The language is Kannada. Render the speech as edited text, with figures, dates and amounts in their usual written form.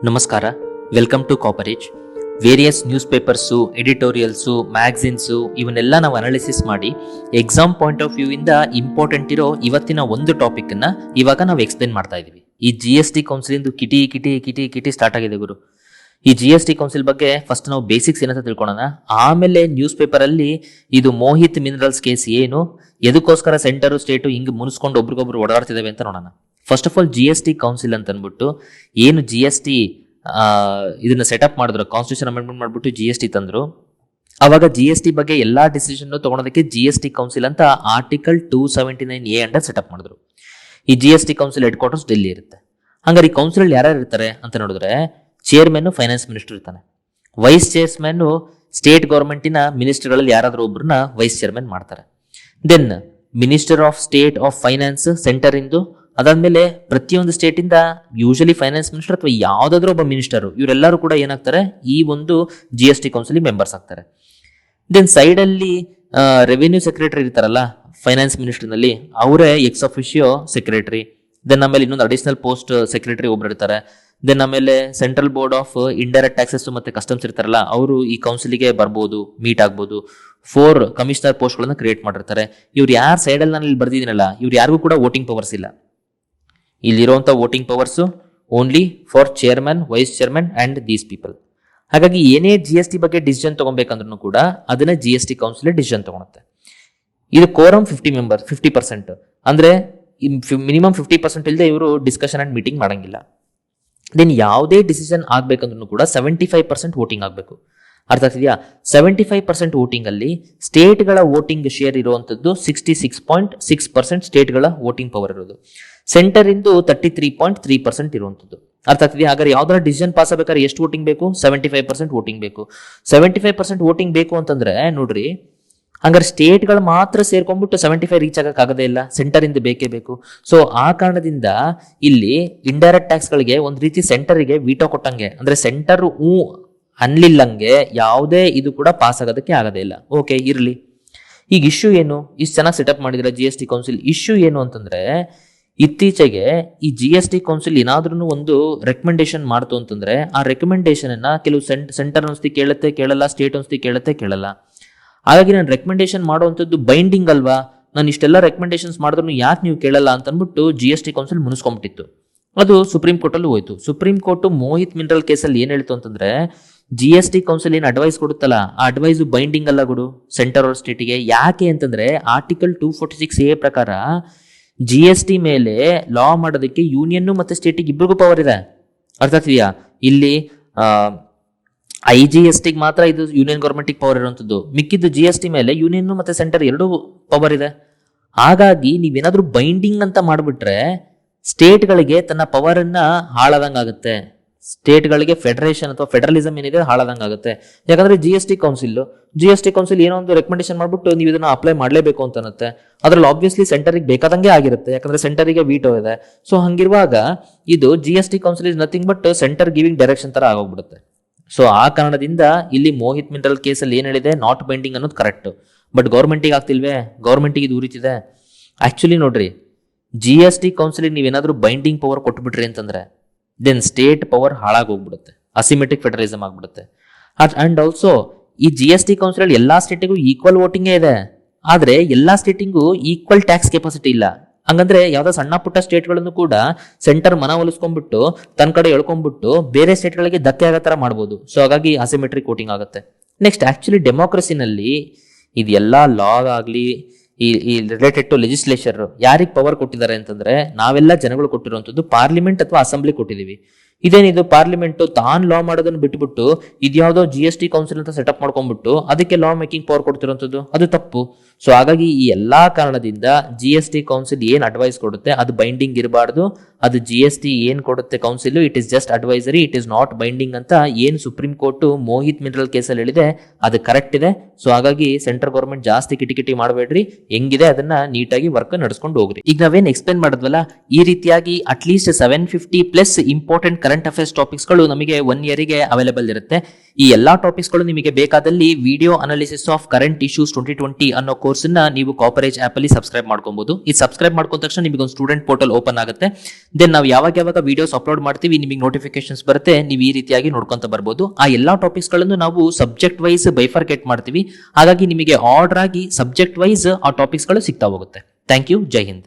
ನಮಸ್ಕಾರ, welcome to coverage. Various newspapers, editorials, magazines ಇವನ್ನೆಲ್ಲ ನಾವು ಅನಾಲಿಸಿಸ್ ಮಾಡಿ ಎಕ್ಸಾಮ್ ಪಾಯಿಂಟ್ ಆಫ್ ವ್ಯೂ ಇಂದ ಇಂಪಾರ್ಟೆಂಟ್ ಇರೋ ಇವತ್ತಿನ ಒಂದು ಟಾಪಿಕ್ನ ಇವಾಗ ನಾವು ಎಕ್ಸ್ಪ್ಲೇನ್ ಮಾಡ್ತಾ ಇದೀವಿ. ಈ GST ಕೌನ್ಸಿಲಿಂದು ಕಿಟಿ ಕಿಟಿ ಕಿಟಿ ಕಿಟಿ ಸ್ಟಾರ್ಟ್ ಆಗಿದೆ ಗುರು. ಈ GST ಕೌನ್ಸಿಲ್ ಬಗ್ಗೆ ಫಸ್ಟ್ ನಾವು ಬೇಸಿಕ್ಸ್ ಏನಂತ ತಿಳ್ಕೊಳ್ಳೋಣ. ಆಮೇಲೆ ನ್ಯೂಸ್ ಪೇಪರ್ ಅಲ್ಲಿ ಇದು ಮೋಹಿತ್ ಮಿನರಲ್ಸ್ ಕೇಸ್ ಏನು, ಎದಕ್ಕೋಸ್ಕರ ಸೆಂಟರ್ ಸ್ಟೇಟು ಹಿಂಗ್ ಮುನಿಸ್ಕೊಂಡು ಒಬ್ರಿಗೊಬ್ರು ಓಡಾಡ್ತಿದ್ದಾವೆ ಅಂತ ನೋಡೋಣ. First of all GST council ಅಂತ ಅಂದ್ಬಿಟ್ಟು ಏನು GST ಇದನ್ನ ಸೆಟಪ್ ಮಾಡಿದ್ರು, ಕಾನ್ಸ್ಟಿಟ್ಯೂಷನ್ ಅಮೆಂಡ್ಮೆಂಟ್ ಮಾಡ್ಬಿಟ್ಟು GST ತಂದ್ರು. ಅವಾಗ GST ಬಗ್ಗೆ ಎಲ್ಲಾ ಡಿಸಿಷನ್ ತಗೊಳೋದಕ್ಕೆ GST ಕೌನ್ಸಿಲ್ ಅಂತ ಆರ್ಟಿಕಲ್ 279A ಅಂಡರ್ ಸೆಟಪ್ ಮಾಡಿದ್ರು. ಈ GST council headquarters Delhi ಇರುತ್ತೆ. ಹಂಗಾರೆ ಈ ಕೌನ್ಸಿಲ್ ಅಲ್ಲಿ ಯಾರ್ಯಾರು ಇರ್ತಾರೆ ಅಂತ ನೋಡಿದ್ರೆ, ಚೇರ್ಮನ್ ಫೈನಾನ್ಸ್ ಮಿನಿಸ್ಟರ್ ಇರ್ತಾನೆ, ವೈಸ್ ಚೇರ್ಮನ್ ಸ್ಟೇಟ್ ಗೌರ್ಮೆಂಟಿನ ಮಿನಿಸ್ಟರ್ಗಳಲ್ಲಿ ಯಾರಾದ್ರೂ ಒಬ್ರನ್ನ ವೈಸ್ ಚೇರ್ಮನ್ ಮಾಡ್ತಾರೆ. Then minister of state of finance centre ಇಂದು, ಅದಾದ್ಮೇಲೆ ಪ್ರತಿಯೊಂದು ಸ್ಟೇಟ್ ಇಂದ ಯೂಶಲಿ ಫೈನಾನ್ಸ್ ಮಿನಿಸ್ಟರ್ ಅಥವಾ ಯಾವ್ದಾದ್ರು ಒಬ್ಬ ಮಿನಿಸ್ಟರ್, ಇವರೆಲ್ಲರೂ ಕೂಡ ಏನಾಗ್ತಾರೆ, ಈ ಒಂದು GST ಕೌನ್ಸಿಲ್ ಮೆಂಬರ್ಸ್ ಆಗ್ತಾರೆ. ದೆನ್ ಸೈಡ್ ಅಲ್ಲಿ ರೆವಿನ್ಯೂ ಸೆಕ್ರೆಟರಿ ಇರ್ತಾರಲ್ಲ ಫೈನಾನ್ಸ್ ಮಿನಿಸ್ಟರ್ ನಲ್ಲಿ, ಅವರೇ ಎಕ್ಸ್ ಅಫಿಷಿಯೋ ಸೆಕ್ರೆಟರಿ. ದೆನ್ ಆಮೇಲೆ ಇನ್ನೊಂದು ಅಡಿಷನಲ್ ಪೋಸ್ಟ್ ಸೆಕ್ರೆಟರಿ ಒಬ್ರು ಇರ್ತಾರೆ. ದೆನ್ ಆಮೇಲೆ central board of indirect taxes ಮತ್ತೆ ಕಸ್ಟಮ್ಸ್ ಇರ್ತಾರಲ್ಲ, ಅವರು ಈ ಕೌನ್ಸಿಲ್ಗೆ ಬರ್ಬೋದು, ಮೀಟ್ ಆಗ್ಬೋದು. 4 ಕಮಿಷನರ್ ಪೋಸ್ಟ್ ಗಳನ್ನ ಕ್ರಿಯೇಟ್ ಮಾಡಿರ್ತಾರೆ. ಇವ್ರು ಯಾರ ಸೈಡ್ ಅಲ್ಲಿ ನಾನು ಇಲ್ಲಿ ಬರ್ದಿದ್ದೀನಲ್ಲ, ಇವ್ರು ಯಾರಿಗೂ ಕೂಡ ವೋಟಿಂಗ್ ಪವರ್ಸ್ ಇಲ್ಲ. ಇಲ್ಲಿರುವಂತ voting powers only for chairman, vice chairman and these people. ಹಾಗಾಗಿ ಏನೇ GST ಬಗ್ಗೆ ಡಿಸಿಷನ್ ತಗೊಬೇಕಂದ್ರೂ ಕೂಡ ಅದನ್ನ GST ಕೌನ್ಸಿಲ್ ಡಿಸಿಷನ್ ತಗೊಳುತ್ತೆ. ಇದು ಕೋರಮ್ 50% ಅಂದ್ರೆ ಮಿನಿಮಮ್ 50% ಇಲ್ಲದೆ ಇವರು ಡಿಸ್ಕಷನ್ ಅಂಡ್ ಮೀಟಿಂಗ್ ಮಾಡಂಗಿಲ್ಲ. ದೆನ್ ಯಾವುದೇ ಡಿಸಿಷನ್ ಆಗ್ಬೇಕಂದ್ರೂ ಕೂಡ 75% ವೋಟಿಂಗ್ ಆಗಬೇಕು. ಅರ್ಥ ಆಗ್ತಿದೆಯಾ? 75% ವೋಟಿಂಗ್ ಅಲ್ಲಿ ಸ್ಟೇಟ್ಗಳ ವೋಟಿಂಗ್ ಶೇರ್ ಇರುವಂತದ್ದು 66.6% ಸ್ಟೇಟ್ಗಳ ವೋಟಿಂಗ್ ಪವರ್ ಇರೋದು. ಸೆಂಟರ್ ಇಂದು 33.3% ಇರುವಂತದ್ದು. ಅರ್ಥ ಆಗ್ತಿದೆಯಾ? ಹಾಗಾದ್ರೆ ಯಾವ್ದಾರ ಡಿಸಿಷನ್ ಪಾಸ್ ಆಗ್ಬೇಕಾದ್ರೆ ಎಷ್ಟು ವೋಟಿಂಗ್ ಬೇಕು? 75% ವೋಟಿಂಗ್ ಬೇಕು. 75% ವೋಟಿಂಗ್ ಬೇಕು ಅಂತಂದ್ರೆ ನೋಡ್ರಿ, ಹಂಗಾರೆ ಸ್ಟೇಟ್ಗಳು ಮಾತ್ರ ಸೇರ್ಕೊಂಡ್ಬಿಟ್ಟು 75 ರೀಚ್ ಆಗಕ್ಕಾಗದೇ ಇಲ್ಲ, ಸೆಂಟರ್ ಇಂದ ಬೇಕೇ ಬೇಕು. ಸೊ ಆ ಕಾರಣದಿಂದ ಇಲ್ಲಿ ಇಂಡೈರೆಕ್ಟ್ ಟ್ಯಾಕ್ಸ್ ಗಳಿಗೆ ಒಂದ್ ರೀತಿ ಸೆಂಟರ್ಗೆ ವೀಟೋ ಕೊಟ್ಟಂಗೆ, ಅಂದ್ರೆ ಸೆಂಟರ್ ಅನ್ಲಿಲ್ಲಂಗೆ ಯಾವುದೇ ಇದು ಕೂಡ ಪಾಸ್ ಆಗೋದಕ್ಕೆ ಆಗದೇ ಇಲ್ಲ. ಓಕೆ, ಇರ್ಲಿ. ಈಗ ಇಶ್ಯೂ ಏನು? ಇಷ್ಟು ಚೆನ್ನಾಗಿ ಸೆಟಪ್ ಮಾಡಿದ್ರೆ GST ಕೌನ್ಸಿಲ್, ಇಶ್ಯೂ ಏನು ಅಂತಂದ್ರೆ, ಇತ್ತೀಚೆಗೆ ಈ GST ಕೌನ್ಸಿಲ್ ಏನಾದ್ರೂ ಒಂದು ರೆಕಮೆಂಡೇಶನ್ ಮಾಡ್ತು ಅಂತಂದ್ರೆ, ಆ ರೆಕಮೆಂಡೇಶನ್ ಅನ್ನ ಕೆಲವು ಸೆಂಟರ್ ಅನ್ಸ್ತಿ ಕೇಳುತ್ತೆ, ಕೇಳಲ್ಲ, ಸ್ಟೇಟ್ ಅನ್ಸ್ತಿ ಕೇಳುತ್ತೆ, ಕೇಳಲ್ಲ. ಹಾಗಾಗಿ ನಾನು ರೆಕಮೆಂಡೇಶನ್ ಮಾಡುವಂಥದ್ದು ಬೈಂಡಿಂಗ್ ಅಲ್ವಾ, ನಾನು ಇಷ್ಟೆಲ್ಲ ರೆಕಮೆಂಡೇಶನ್ಸ್ ಮಾಡಿದ್ರು ಯಾಕೆ ನೀವು ಕೇಳಲ್ಲ ಅಂತ ಅಂದ್ಬಿಟ್ಟು GST ಕೌನ್ಸಿಲ್ ಮುನಿಸ್ಕೊಂಡ್ಬಿಟ್ಟಿತ್ತು. ಅದು ಸುಪ್ರೀಂ ಕೋರ್ಟ್ ಅಲ್ಲಿ ಹೋಯ್ತು. ಸುಪ್ರೀಂ ಕೋರ್ಟ್ ಮೋಹಿತ್ ಮಿನರಲ್ ಕೇಸಲ್ಲಿ ಏನ್ ಹೇಳ್ತು ಅಂತಂದ್ರೆ, GST ಕೌನ್ಸಿಲ್ ಏನ್ ಅಡ್ವೈಸ್ ಕೊಡುತ್ತಲ್ಲ, ಆ ಅಡ್ವೈಸ್ ಬೈಂಡಿಂಗ್ ಅಲ್ಲ ಗುಡು ಸೆಂಟರ್ ಅವ್ರ ಸ್ಟೇಟಿಗೆ. ಯಾಕೆ ಅಂತಂದ್ರೆ ಆರ್ಟಿಕಲ್ 246A ಪ್ರಕಾರ GST ಮೇಲೆ ಲಾ ಮಾಡೋದಕ್ಕೆ ಯೂನಿಯನ್ ಮತ್ತೆ ಸ್ಟೇಟಿಗೆ ಇಬ್ಬರಿಗೂ ಪವರ್ ಇದೆ. ಅರ್ಥ ಆಗ್ತಿದೆಯಾ? ಇಲ್ಲಿ IGST ಮಾತ್ರ ಇದು ಯೂನಿಯನ್ ಗೌರ್ಮೆಂಟ್ ಪವರ್ ಇರುವಂತದ್ದು, ಮಿಕ್ಕಿದ್ದು GST ಮೇಲೆ ಯೂನಿಯನ್ ಮತ್ತೆ ಸೆಂಟರ್ ಎರಡೂ ಪವರ್ ಇದೆ. ಹಾಗಾಗಿ ನೀವೇನಾದ್ರೂ ಬೈಂಡಿಂಗ್ ಅಂತ ಮಾಡ್ಬಿಟ್ರೆ ಸ್ಟೇಟ್ಗಳಿಗೆ ತನ್ನ ಪವರ್ ಅನ್ನ ಹಾಳಾದಂಗಾಗುತ್ತೆ. ಸ್ಟೇಟ್ಗಳಿಗೆ ಫೆಡರೇಷನ್ ಅಥವಾ ಫೆಡರಲಿಸಮ್ ಏನಿದೆ ಹಾಳಾದಂಗಾಗುತ್ತೆ. ಯಾಕಂದ್ರೆ GST ಕೌನ್ಸಿಲ್ ಏನೋ ಒಂದು ರೆಕಮೆಂಡೇಶನ್ ಮಾಡ್ಬಿಟ್ಟು ನೀವು ಇದನ್ನ ಅಪ್ಲೈ ಮಾಡಲೇಬೇಕು ಅಂತ ಅನ್ನತ್ತೆ. ಅದ್ರಲ್ಲಿ ಆಬ್ವಿಯಸ್ಲಿ ಸೆಂಟರ್ಗೆ ಬೇಕಾದಂಗೆ ಆಗಿರುತ್ತೆ, ಯಾಕಂದ್ರೆ ಸೆಂಟರ್ಗೆ ವೀಟೋ ಇದೆ. ಸೊ ಹಂಗಿರುವಾಗ ಇದು GST council is nothing but centre giving direction ತರ ಆಗೋಗ್ಬಿಡುತ್ತೆ. ಸೊ ಆ ಕಾರಣದಿಂದ ಇಲ್ಲಿ ಮೋಹಿತ್ ಮಿನರಲ್ ಕೇಸಲ್ಲಿ ಏನ್ ಹೇಳಿದೆ, ನಾಟ್ ಬೈಂಡಿಂಗ್ ಅನ್ನೋದು ಕರೆಕ್ಟ್. ಬಟ್ ಗೌರ್ಮೆಂಟಿಗೆ ಆಗ್ತಿಲ್ವೇ? ಗೌರ್ಮೆಂಟಿಗೆ ಇದು ಉರಿತಿದೆ. ಆಕ್ಚುಲಿ ನೋಡ್ರಿ, GST ಕೌನ್ಸಿಲಿಗೆ ನೀವೇನಾದ್ರೂ ಬೈಂಡಿಂಗ್ ಪವರ್ ಕೊಟ್ಬಿಟ್ರಿ ಅಂತಂದ್ರೆ ದೆನ್ ಸ್ಟೇಟ್ ಪವರ್ ಹಾಳಾಗೋಗ್ಬಿಡುತ್ತೆ, ಅಸಿಮೆಟ್ರಿಕ್ ಫೆಡರಲಿಸಮ್ ಆಗ್ಬಿಡುತ್ತೆ. ಅಂಡ್ ಆಲ್ಸೋ ಈ GST ಕೌನ್ಸಿಲ್ ಅಲ್ಲಿ ಎಲ್ಲಾ ಸ್ಟೇಟಿಗೂ ಈಕ್ವಲ್ ವೋಟಿಂಗೇ ಇದೆ, ಆದ್ರೆ ಎಲ್ಲಾ ಸ್ಟೇಟಿಗೂ ಈಕ್ವಲ್ ಟ್ಯಾಕ್ಸ್ ಕೆಪಾಸಿಟಿ ಇಲ್ಲ. ಹಂಗಂದ್ರೆ ಯಾವ್ದೋ ಸಣ್ಣ ಪುಟ್ಟ ಸ್ಟೇಟ್ಗಳನ್ನು ಕೂಡ ಸೆಂಟರ್ ಮನವೊಲಿಸ್ಕೊಂಡ್ಬಿಟ್ಟು ತನ್ನ ಕಡೆ ಎಳ್ಕೊಂಡ್ಬಿಟ್ಟು ಬೇರೆ ಸ್ಟೇಟ್ಗಳಿಗೆ ಧಕ್ಕೆ ಆಗೋ ತರ ಮಾಡ್ಬೋದು. ಸೊ ಹಾಗಾಗಿ ಅಸಿಮೆಟ್ರಿಕ್ ವೋಟಿಂಗ್ ಆಗುತ್ತೆ. ನೆಕ್ಸ್ಟ್, ಆಕ್ಚುಲಿ ಡೆಮೋಕ್ರಸಿನಲ್ಲಿ ಇದೆಲ್ಲಾ ಲಾ ಆಗ್ಲಿ, ಈ ರಿಲೇಟೆಡ್ ಟು ಲೆಜಿಸ್ಲೇಚರ್ ಯಾರಿಗೆ ಪವರ್ ಕೊಟ್ಟಿದ್ದಾರೆ ಅಂತಂದ್ರೆ, ನಾವೆಲ್ಲ ಜನಗಳು ಕೊಟ್ಟಿರುವಂತದ್ದು ಪಾರ್ಲಿಮೆಂಟ್ ಅಥವಾ ಅಸೆಂಬ್ಲಿ ಕೊಟ್ಟಿದೀವಿ. ಇದೇನಿದು ಪಾರ್ಲಿಮೆಂಟ್ ತಾನ್ ಲಾ ಮಾಡೋದನ್ನ ಬಿಟ್ಬಿಟ್ಟು ಇದ್ಯಾವುದೋ GST ಕೌನ್ಸಿಲ್ ಅಂತ ಸೆಟಪ್ ಮಾಡ್ಕೊಂಡ್ಬಿಟ್ಟು ಅದಕ್ಕೆ ಲಾ ಮೇಕಿಂಗ್ ಪವರ್ ಕೊಡ್ತಿರುವಂತದ್ದು, ಅದು ತಪ್ಪು. ಸೊ ಹಾಗಾಗಿ ಈ ಎಲ್ಲಾ ಕಾರಣದಿಂದ GST ಕೌನ್ಸಿಲ್ ಏನ್ ಅಡ್ವೈಸ್ ಕೊಡುತ್ತೆ ಅದು ಬೈಂಡಿಂಗ್ ಇರಬಾರ್ದು. ಅದು GST ಏನ್ ಕೊಡುತ್ತೆ council, it is just advisory, it is not binding ಅಂತ ಏನ್ ಸುಪ್ರೀಂ ಕೋರ್ಟ್ ಮೋಹಿತ್ ಮಿನರಲ್ ಕೇಸಲ್ಲಿ ಹೇಳಿದೆ ಅದು ಕರೆಕ್ಟ್ ಇದೆ. ಸೊ ಹಾಗಾಗಿ ಸೆಂಟ್ರಲ್ ಗೌರ್ಮೆಂಟ್ ಜಾಸ್ತಿ ಕಿಟಿ ಮಾಡಬೇಡ್ರಿ, ಹೆಂಗಿದೆ ಅದನ್ನ ನೀಟಾಗಿ ವರ್ಕ್ ನಡೆಸ್ಕೊಂಡು ಹೋಗ್ರಿ. ಈಗ ನಾವೇನ್ ಎಕ್ಸ್ಪ್ಲೇನ್ ಮಾಡಿದ್ವಲ್ಲ, ಈ ರೀತಿಯಾಗಿ ಅಟ್ಲೀಸ್ಟ್ 750+ ಇಂಪಾರ್ಟೆಂಟ್ ಕರೆಂಟ್ ಅಫೇರ್ಸ್ ಟಾಪಿಕ್ಸ್ಗಳು ನಮಗೆ 1 ಇಯರಿಗೆ ಅವೈಲೇಬಲ್ ಇರುತ್ತೆ. ಈ ಎಲ್ಲಾ ಟಾಪಿಕ್ಸ್ಗಳು ನಿಮಗೆ ಬೇಕಾದಲ್ಲಿ video analysis of current issues 2020 ಅನ್ನೋ ಕೋರ್ಸ್ ನ ನೀವು ಕಾಪರೇಜ್ ಆಪ್ ಅಲ್ಲಿ ಸಬ್ಸ್ಕ್ರೈಬ್ ಮಾಡ್ಕೊಬಹುದು. ಈ ಸಬ್ಸ್ಕ್ರೈಬ್ ಮಾಡ್ಕೊಂಡ ತಕ್ಷಣ ನಿಮಗೆ ಒಂದು ಸ್ಟೂಡೆಂಟ್ ಪೋರ್ಟಲ್ ಓಪನ್ ಆಗುತ್ತೆ. ದೆನ್ ನಾವು ಯಾವಾಗ ವಿಡಿಯೋಸ್ ಅಪ್ಲೋಡ್ ಮಾಡ್ತೀವಿ ನಿಮಗೆ ನೋಟಿಫಿಕೇಶನ್ಸ್ ಬರುತ್ತೆ. ನೀವು ಈ ರೀತಿಯಾಗಿ ನೋಡ್ಕೊಂತ ಬರ್ಬೋದು. ಆ ಎಲ್ಲಾ ಟಾಪಿಕ್ಸ್ ಗಳನ್ನು ನಾವು ಸಬ್ಜೆಕ್ಟ್ ವೈಸ್ ಬೈಫರ್ಕೇಟ್ ಮಾಡ್ತೀವಿ. ಹಾಗಾಗಿ ನಿಮಗೆ ಆರ್ಡರ್ ಆಗಿ ಸಬ್ಜೆಕ್ಟ್ ವೈಸ್ ಆ ಟಾಪಿಕ್ಸ್ ಗಳು ಸಿಗ್ತಾ ಹೋಗುತ್ತೆ. Thank you. ಜೈ ಹಿಂದ್.